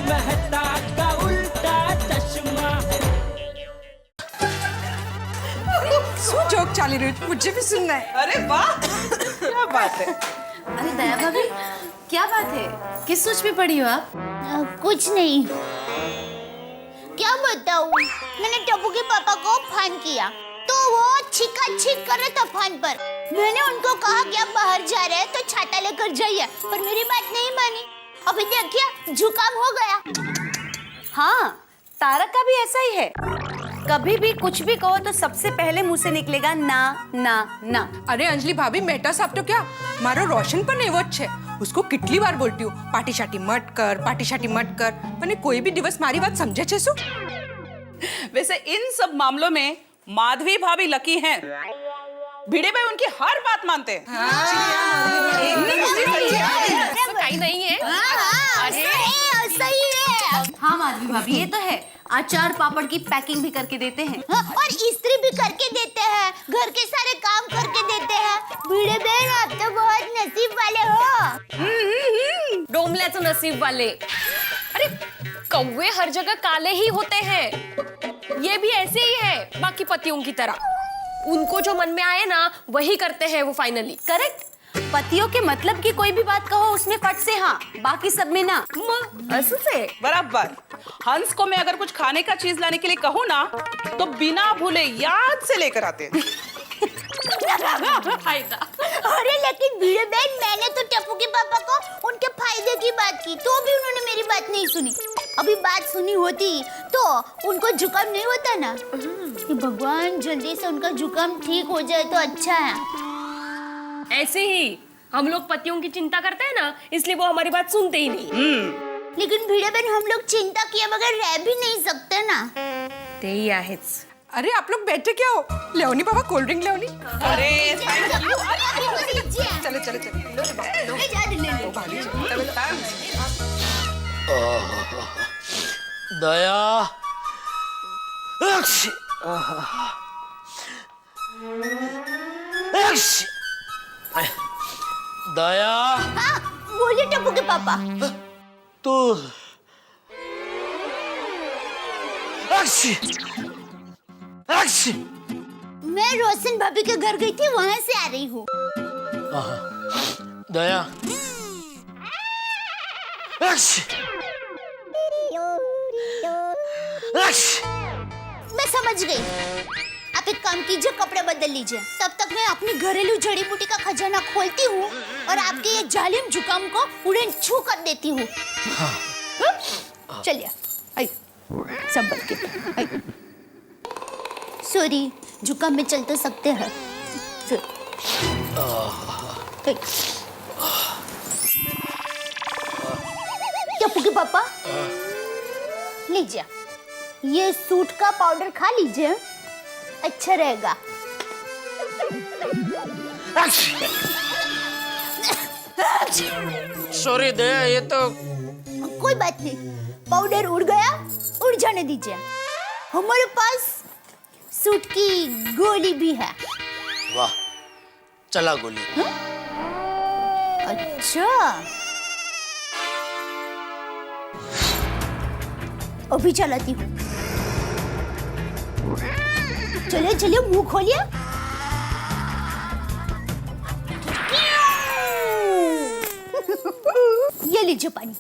मेहता का उल्टा चश्मा। શું જોક ચાલી રહ્યું છે? मुझे भी सुनना है। अरे वाह क्या बात है। अरे दया भाभी, क्या बात है? किस सोच में पड़ी हो आप? कुछ नहीं। क्या बताऊं, मैंने टप्पू के पापा को फोन किया तो वो छीका छीक कर रहे तूफान पर। मैंने उनको कहा कि आप बाहर जा रहे हैं तो छाता लेकर जाइए, पर मेरी बात नहीं मानी। अभी देखिए जुकाम हो गया। हाँ, तारक का भी ऐसा ही है। कभी भी कुछ भी कहो तो सबसे पहले मुंह से निकलेगा ना ना ना। अरे अंजलि भाभी, मेहता साहब तो क्या मारो रोशन पर एવો જ છે। उसको कितली बार बोलती हूँ पार्टी शाटी मत कर, पार्टी शाटी मत कर, पर कोई भी दिवस मारी बात समझे छे શું? वैसे इन सब मामलों में माधवी भाभी लकी हैं। भिड़े भाई उनकी हर बात मानते हैं। कहीं नहीं है। सही है। हाँ माधवी भाभी, ये तो है। अचार पापड़ की पैकिंग भी करके देते हैं। और इस्त्री भी करके देते हैं, घर के सारे काम करके देते हैं। भिड़े बहन, आप तो बहुत नसीब वाले हो। डोमले तो नसीब वाले। अरे कौवे हर जगह काले ही होते हैं, ये भी ऐसे ही है बाकी पतियों की तरह। उनको जो मन में आए ना वही करते हैं वो फाइनली। करेक्ट। पतियों के मतलब की कोई भी बात कहो उसमें फट से हाँ, बाकी सब में ना। ऐसे से बराबर। हंस को मैं अगर कुछ खाने का चीज लाने के लिए कहूँ ना तो बिना भूले याद से लेकर आते हैं। अरे लेकिन भिड़े बहन, मैंने तो टप्पू के पापा को उनके फायदे की बात की तो भी उन्होंने मेरी बात नहीं सुनी। अभी बात सुनी होती तो उनको जुकाम नहीं होता ना। कि भगवान जल्दी से उनका जुकाम ठीक हो जाए तो अच्छा है। ऐसे ही हम लोग पतियों की चिंता करते हैं ना, इसलिए वो हमारी बात सुनते ही नहीं। लेकिन भिड़े बहन, हम लोग चिंता किए बगैर रह भी नहीं सकते ना। ते ही आहेच। अरे आप लोग बैठे क्या हो? लेओनी बाबा कोल्ड ड्रिंक लेओनी। अरे चलो चलो चलो। दया दया, हाँ, बोलिए टप्पू के पापा। तू मैं रोशन भाभी के घर गई थी, वहाँ से आ रही हूँ। दया मैं समझ गई। आप एक काम कीजिए, कपड़े बदल लीजिए। तब तक मैं अपनी घरेलू जड़ी बूटी का खजाना खोलती हूँ और आपके ये जालिम जुकाम को उड़ेन छू कर देती हूँ। चलिए, आई संभल के। आई। सॉरी, जुकाम में चल तो सकते हैं। टप्पू के पापा, लीजिए ये सूट का पाउडर खा लीजिए, अच्छा रहेगा। सॉरी दया, ये तो कोई बात नहीं, पाउडर उड़ गया, उड़ जाने दीजिए। हमारे पास सूट की गोली भी है। वाह, चला गोली। अच्छा, अभी चलाती हूँ। चलिए चलिए, मुंह खोलिए। ये लीजिए पानी।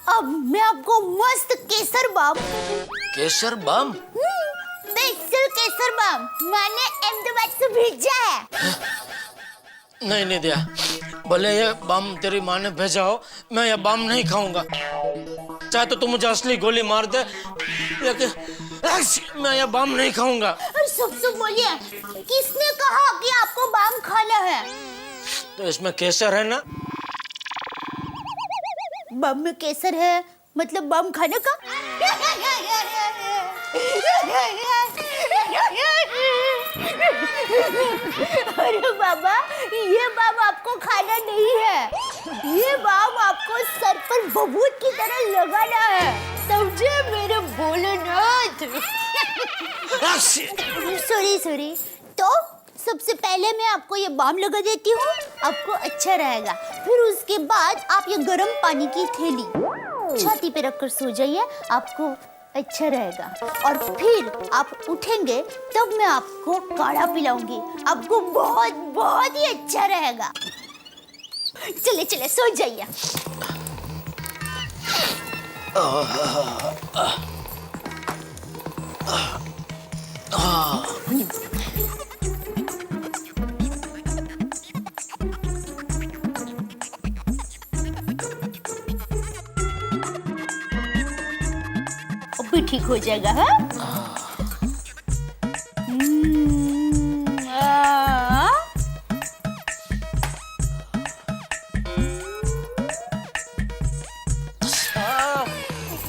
अब मैं आपको मस्त केसर बाम। केसर बम? स्पेशल केसर बाम मैंने अहमदाबाद से भेजा है। नहीं नहीं दया, भले ये बम तेरी माँ ने भेजा हो, मैं ये बम नहीं खाऊंगा। चाहे तो तू मुझे असली गोली मार दे, लेकिन मैं ये बम नहीं खाऊंगा। सबसे बोलिए, किसने कहा कि आपको बाम खाना है? तो इसमें केसर है ना? बम में केसर है मतलब बम खाने का? अरे बाबा, ये बम आपको खाना नहीं है, ये बम आपको सर पर बबूत की तरह लगाना है, समझे मेरे भोलेनाथ? Sorry sorry. तो सबसे पहले मैं आपको ये बाम लगा देती हूँ, आपको अच्छा रहेगा। फिर उसके बाद आप ये गर्म पानी की थैली छाती पे रखकर सो जाइए, आपको अच्छा रहेगा। और फिर आप उठेंगे तब मैं आपको काढ़ा पिलाऊंगी, आपको बहुत बहुत ही अच्छा रहेगा। चले चले सो जाइए। अभी ठीक हो जाएगा। हाँ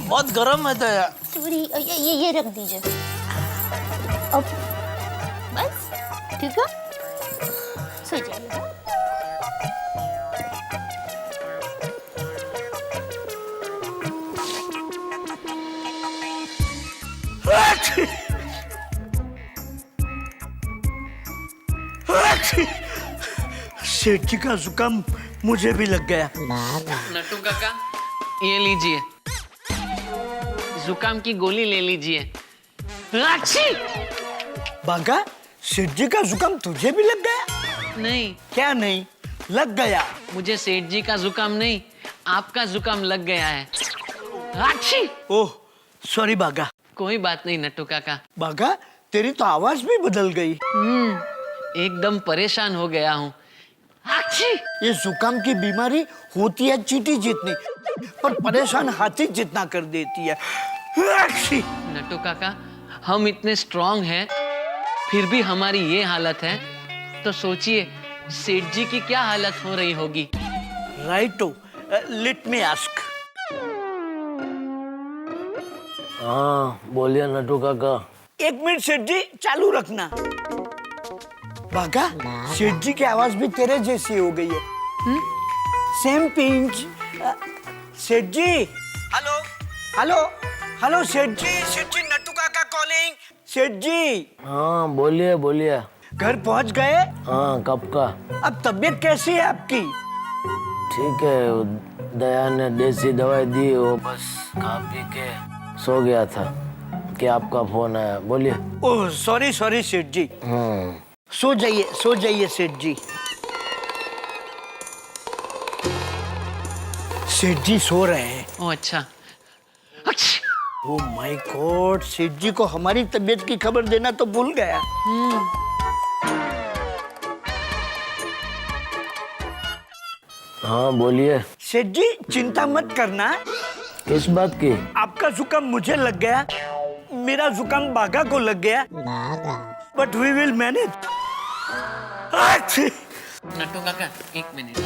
बहुत गर्म है दया। सॉरी, ये रख दीजिए। अब बस ठीक है, सो जाइए। सेठ जी का जुकाम मुझे भी लग गया। नट्टू काका, ये लीजिए, जुकाम की गोली ले लीजिए। अच्छी। बागा, सेठ जी का जुकाम तुझे भी लग गया? नहीं। क्या नहीं? लग गया। मुझे सेठ जी का जुकाम नहीं, आपका जुकाम लग गया है। अच्छी। ओह सॉरी बागा। कोई बात नहीं नट्टू काका। बागा, तेरी तो आवाज भी बदल गई। एकदम परेशान हो गया हूँ। अच्छी। ये जुकाम की बीमारी होती है चींटी जितनी, पर परेशान हाथी जितना कर देती है। अच्छी। नट्टू काका, हम इतने स्ट्रांग हैं, फिर भी हमारी ये हालत है, तो सोचिए सेठ जी की क्या हालत हो रही होगी। राइटो, लेट मी आस्क। हाँ बोलिए नट्टू काका। 1 मिनट सेठ जी, चालू रखना। बागा, सेठ जी की आवाज भी तेरे जैसी हो गई है। Same pinch. सेठ जी, हेलो हेलो हेलो सेठ जी, नट्टू काका कॉलिंग। सेठ जी। हाँ बोलिए बोलिए। घर पहुंच गए? हाँ कब का? अब तबीयत कैसी है आपकी? ठीक है, दया ने देसी दवाई दी, वो बस खा पी के सो गया था कि आपका फोन आया। बोलिए। ओह सॉरी सॉरी सेठ जी। सो जाइए सेठ जी। सेठ जी सो रहे हैं। ओह अच्छा। ओह माय गॉड, सेठ जी को हमारी तबीयत की खबर देना तो भूल गया। हाँ बोलिए। सेठ जी चिंता मत करना। किस बात की? आपका जुकाम मुझे लग गया, मेरा जुकाम बागा को लग गया, but we will manage. Nattu काका, 1 मिनट।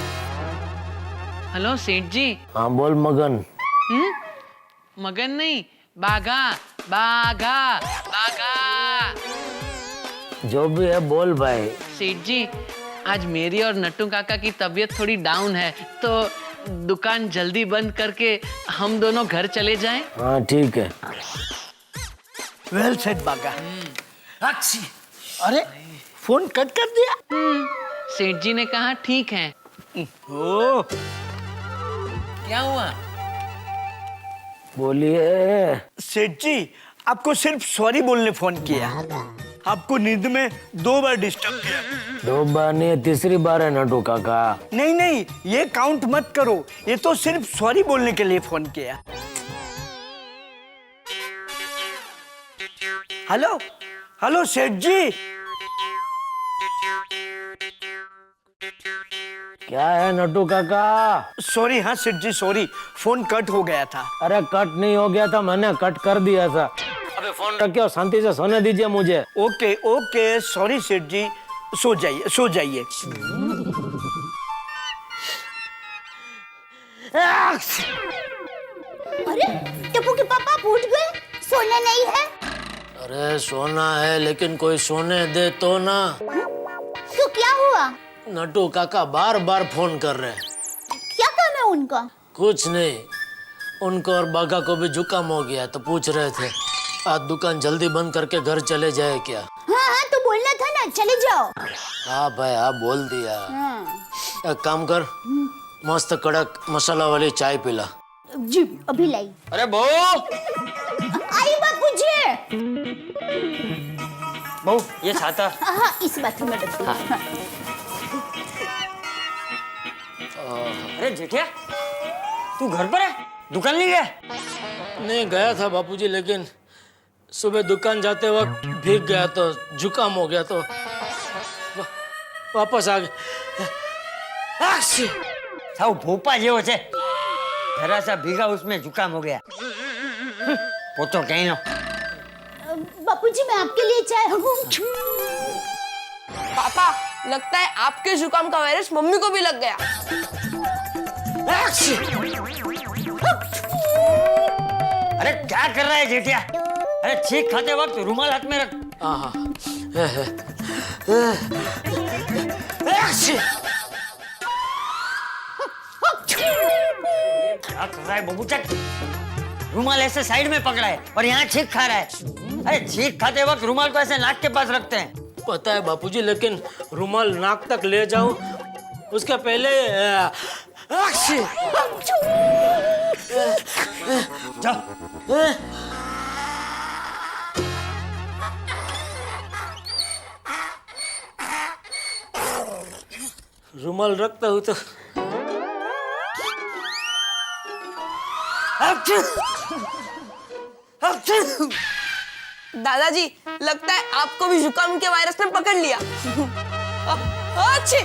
हेलो सेठ जी। हाँ बोल मगन। मगन नहीं, बागा बागा बागा। जो भी है बोल भाई। सेठ जी, आज मेरी और नट्टू काका की तबीयत थोड़ी डाउन है, तो दुकान जल्दी बंद करके हम दोनों घर चले जाएं? हाँ ठीक है। वेल सेड बागा। अच्छी। अरे फोन कट कर दिया। सेठ जी ने कहा ठीक है। ओह क्या हुआ? बोलिए। सेठ जी, आपको सिर्फ सॉरी बोलने फोन किया। आपको नींद में 2 बार डिस्टर्ब किया। 2 बार नहीं, तीसरी बार है नट्टू काका। नहीं, ये काउंट मत करो, ये तो सिर्फ सॉरी बोलने के लिए फोन किया। हेलो हेलो सेठ जी। क्या है नट्टू काका? सॉरी। हाँ सेठ जी सॉरी, फोन कट हो गया था। अरे कट नहीं हो गया था, मैंने कट कर दिया था। अबे फोन रखिए और शांति से सोने दीजिए मुझे। ओके ओके सॉरी सेठ जी, सो जाइए। अरे टप्पू के पापा आप उठ गए, सोना नहीं है? अरे सोना है, लेकिन कोई सोने दे तो ना। क्यों, क्या हुआ? नट्टू काका बार बार फोन कर रहे हैं। क्या काम है उनका? कुछ नहीं, उनको और बागा को भी जुकाम हो गया, तो पूछ रहे थे आज दुकान जल्दी बंद करके घर चले जाए क्या। हाँ तो बोलना था ना, चले जाओ। हाँ भाई हाँ बोल दिया। एक काम कर, मस्त कड़क मसाला वाली चाय पिला। जी अभी लाई। अरे बहू, आई बापूजी। बहू ये छाता। हाँ इस बात में रख दो। अरे जेठिया, तू घर पर है? दुकान नहीं गया? नहीं गया था बापूजी, लेकिन सुबह दुकान जाते वक्त भीग गया तो जुकाम हो गया तो वापस आ गया। साव भोपा जेવો છે, जरा सा भीगा उसमें जुकाम हो गया। पोतो कहीं नो। बापूजी मैं आपके लिए चाय। पापा, लगता है आपके जुकाम का वायरस मम्मी को भी लग गया। अरे क्या कर रहा है जेठिया? अरे छींक खाते वक्त रुमाल हाथ में रख। हाँ क्या कर रहा है बबूचा? रुमाल ऐसे साइड में पकड़ा है और यहाँ छींक खा रहा है। अरे छींक खाते वक्त रुमाल को ऐसे नाक के पास रखते हैं। पता है बापूजी, लेकिन रुमाल नाक तक ले जाऊं उसके पहले जाओ। रुमाल रखता हूँ तो दादाजी, लगता है आपको भी जुकाम के वायरस ने पकड़ लिया। अच्छे।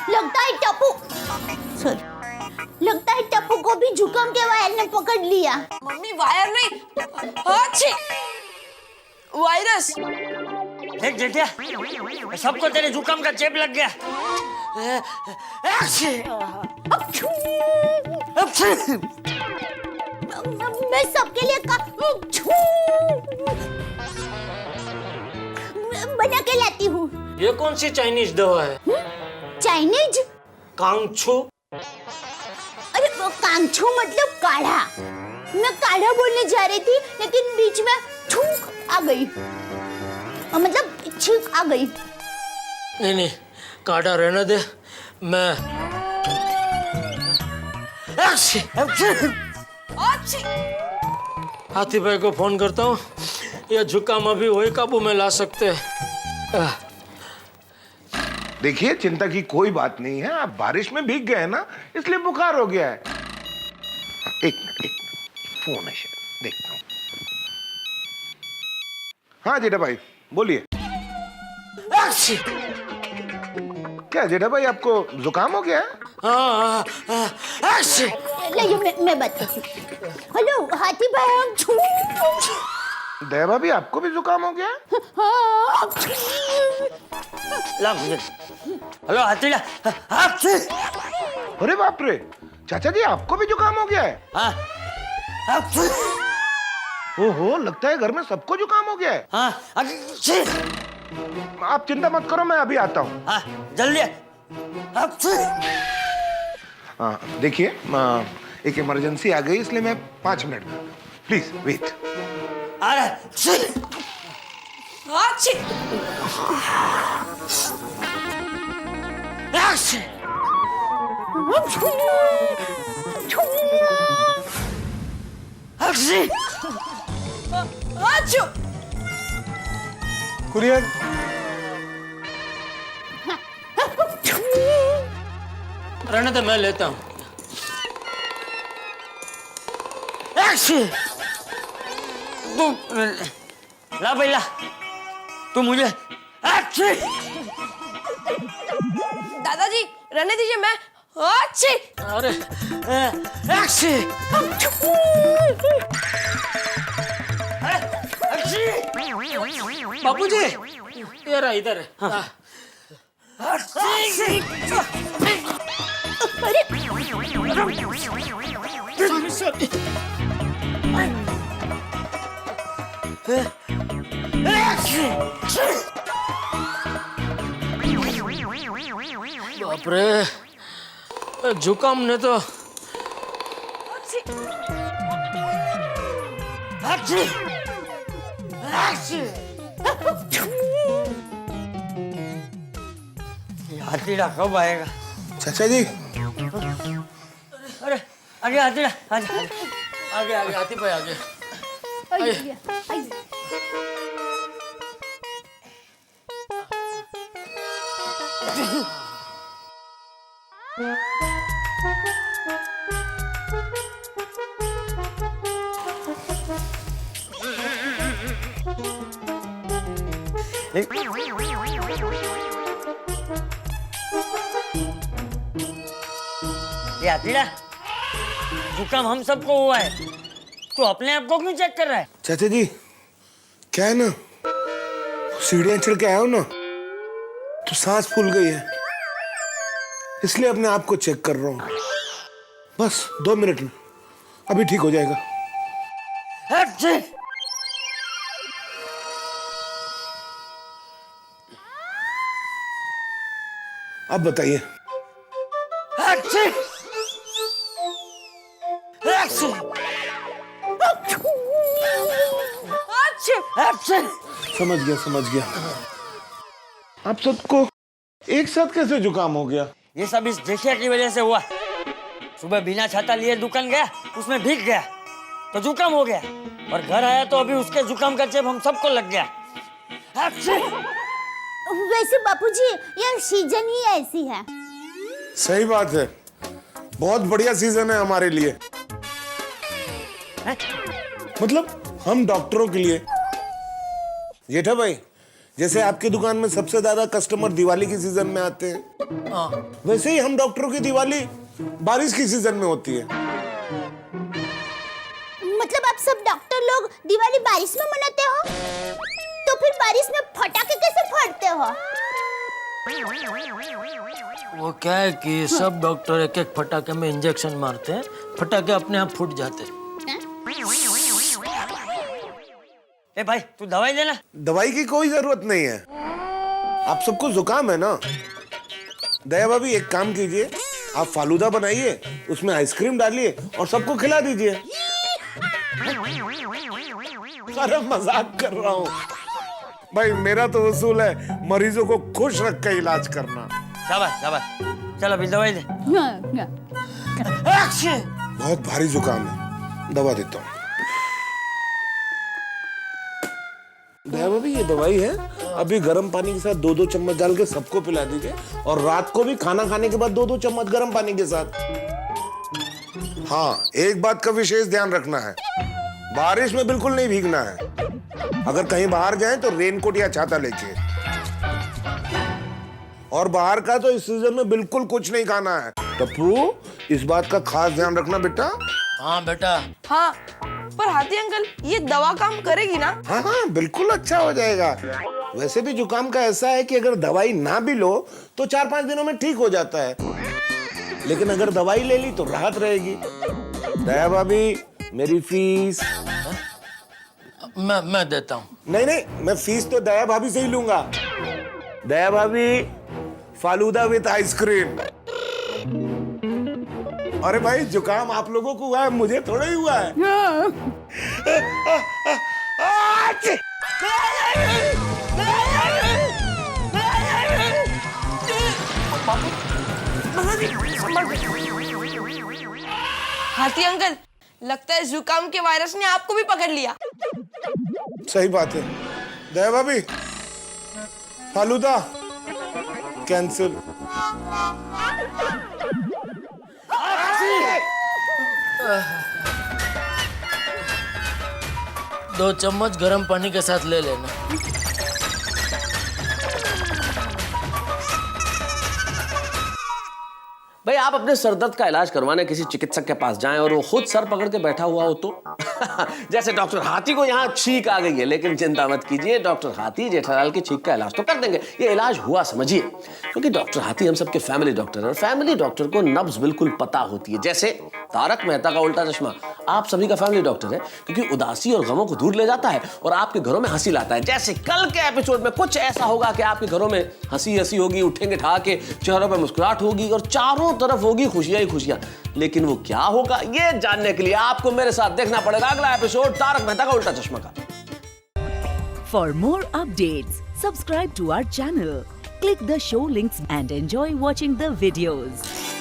लगता है टप्पू, सॉरी, लगता है टप्पू को भी जुकाम के वायर ने पकड़ लिया। मम्मी वायर नहीं, अच्छे वायरस। देख जेठिया, सबको तेरे जुकाम का चेप लग गया। मैं सबके लिए बना के लाती हूँ। ये कौन सी चाइनीज दवा है? चाइनीज? कांगछू? अरे वो कांगछू मतलब काढ़ा। मैं काढ़ा बोलने जा रही थी, लेकिन बीच में छूक आ गई, मतलब छींक आ गई। नहीं नहीं, काढ़ा रहने दे। मैं हाथी भाई को फोन करता हूँ, यह जुकाम अभी वही काबू में ला सकते हैं। देखिए चिंता की कोई बात नहीं है, आप बारिश में भीग गए ना, इसलिए बुखार हो गया है। एक मिनट, फोन है शायद, देखता हूँ। हाँ जेठा भाई बोलिए। क्या जेठा भाई आपको जुकाम हो गया है? मैं बताती हूँ। हेलो हाथी भाई। दया भाभी आपको भी जुकाम हो गया है? ला मुझे। हेलो हाथीला। अरे बाप रे, चाचा जी आपको भी जुकाम हो गया है? हाँ। ओहो, लगता है घर में सबको जुकाम हो गया है। हाँ। आप चिंता मत करो, मैं अभी आता हूँ। हाँ जल्दी। हाँ देखिए, एक इमरजेंसी आ गई, इसलिए मैं 5 मिनट में, प्लीज वेट। आ रहा अच्छे। अच्छो। कुरियर। रहने दे, मैं लेता हूँ। ला भाई ला, तू मुझे। दादाजी रहने दीजिए, मैं अच्छे। अरे बापूजी, ये रहा इधर है। हाँ। बाप रे, जुकाम ने तो हाथीड़ा कब आएगा? चाचा जी अरे आगे हाथीड़ा, आगे आगे आगे हाथी भाई आगे। ये हाथीड़ा, जुकाम हम सबको हुआ है, तू अपने आप को क्यों चेक कर रहा है? चाचा जी क्या है ना, सीढ़ियां चढ़ के आया हूं ना तो सांस फूल गई है, इसलिए अपने आप को चेक कर रहा हूं। बस 2 मिनट में अभी ठीक हो जाएगा। अच्छे। अब बताइए। अच्छे। अच्छे। अच्छे। समझ गया। आप सबको एक साथ कैसे जुकाम हो गया? ये सब इस जेठिया की वजह से हुआ। सुबह बिना छाता लिए दुकान गया, उसमें भीग गया तो जुकाम हो गया, और घर आया तो अभी उसके जुकाम का चेप हम सबको लग गया। अच्छे। वैसे बापूजी ये सीजन ही ऐसी है। सही बात है, बहुत बढ़िया सीजन है हमारे लिए। मतलब हम डॉक्टरों के लिए। जेठा भाई, जैसे आपकी दुकान में सबसे ज्यादा कस्टमर दिवाली की सीजन में आते हैं, वैसे ही हम डॉक्टरों की दिवाली बारिश की सीजन में होती है। मतलब आप सब डॉक्टर लोग दिवाली बारिश में मनाते हो, तो फिर बारिश में पटाखे कैसे फोड़ते हो? वो क्या है कि सब डॉक्टर एक एक फटाके में इंजेक्शन मारते हैं, फटाके अपने आप फूट जाते हैं। ए भाई तू दवाई लेना। दवाई की कोई जरूरत नहीं है, आप सबको जुकाम है ना। दया भाभी एक काम कीजिए, आप फालूदा बनाइए, उसमें आइसक्रीम डालिए और सबको खिला दीजिए। अरे मजाक कर रहा हूँ भाई, मेरा तो उसूल है मरीजों को खुश रख कर इलाज करना। शाबाश शाबाश, चल अभी दवाई ले। बहुत भारी जुकाम है, दवा देता हूँ। दया भाभी ये दवाई है, अभी गर्म पानी के साथ 2-2 चम्मच डाल के सबको पिला दीजिए, और रात को भी खाना खाने के बाद 2-2 चम्मच गर्म पानी के साथ। हाँ, एक बात का विशेष ध्यान रखना है, बारिश में बिल्कुल नहीं भीगना है। अगर कहीं बाहर जाएं तो रेनकोट या छाता लेके, और बाहर का तो इस सीजन में बिल्कुल कुछ नहीं खाना है। टप्पू, इस बात का खास ध्यान रखना बेटा। हाँ बेटा। हाँ, पर हाथी अंकल ये दवा काम करेगी ना? हाँ हाँ बिल्कुल अच्छा हो जाएगा। वैसे भी जुकाम का ऐसा है कि अगर दवाई ना भी लो तो 4-5 दिनों में ठीक हो जाता है, लेकिन अगर दवाई ले ली तो राहत रहेगी। दया भाभी, मेरी फीस। मैं देता हूँ। नहीं, मैं फीस तो दया भाभी से ही लूंगा। दया भाभी, फालूदा विद आइसक्रीम। अरे भाई जुकाम आप लोगों को हुआ है, मुझे थोड़ा ही हुआ है। हाथी अंकल, लगता है जुकाम के वायरस ने आपको भी पकड़ लिया। सही बात है। दया भाभी, फालूदा कैंसिल। 2 चम्मच गर्म पानी के साथ ले लेना। भाई आप अपने सर दर्द का इलाज करवाने किसी चिकित्सक के पास जाएं और वो खुद सर पकड़ के बैठा हुआ हो तो जैसे डॉक्टर हाथी को यहाँ छींक आ गई है, लेकिन चिंता मत कीजिए, डॉक्टर हाथी जेठालाल की छींक का इलाज तो कर देंगे। ये इलाज हुआ समझिए, क्योंकि डॉक्टर हाथी हम सबके फैमिली डॉक्टर है, और फैमिली डॉक्टर को नब्ज बिल्कुल पता होती है। जैसे तारक मेहता का उल्टा चश्मा आप सभी का फैमिली डॉक्टर है, क्योंकि उदासी और गमों को दूर ले जाता है और आपके घरों में हंसी लाता है। जैसे कल के एपिसोड में कुछ ऐसा होगा कि आपके घरों में हंसी हंसी होगी, उठेंगे ठहाके, चेहरों पर मुस्कुराहट होगी और चारों तरफ होगी खुशियां ही खुशियां। लेकिन वो क्या होगा ये जानने के लिए आपको मेरे साथ देखना पड़ेगा अगला एपिसोड तारक मेहता का उल्टा चश्मा का। For more updates, subscribe to our channel, Click the show links and enjoy watching the videos.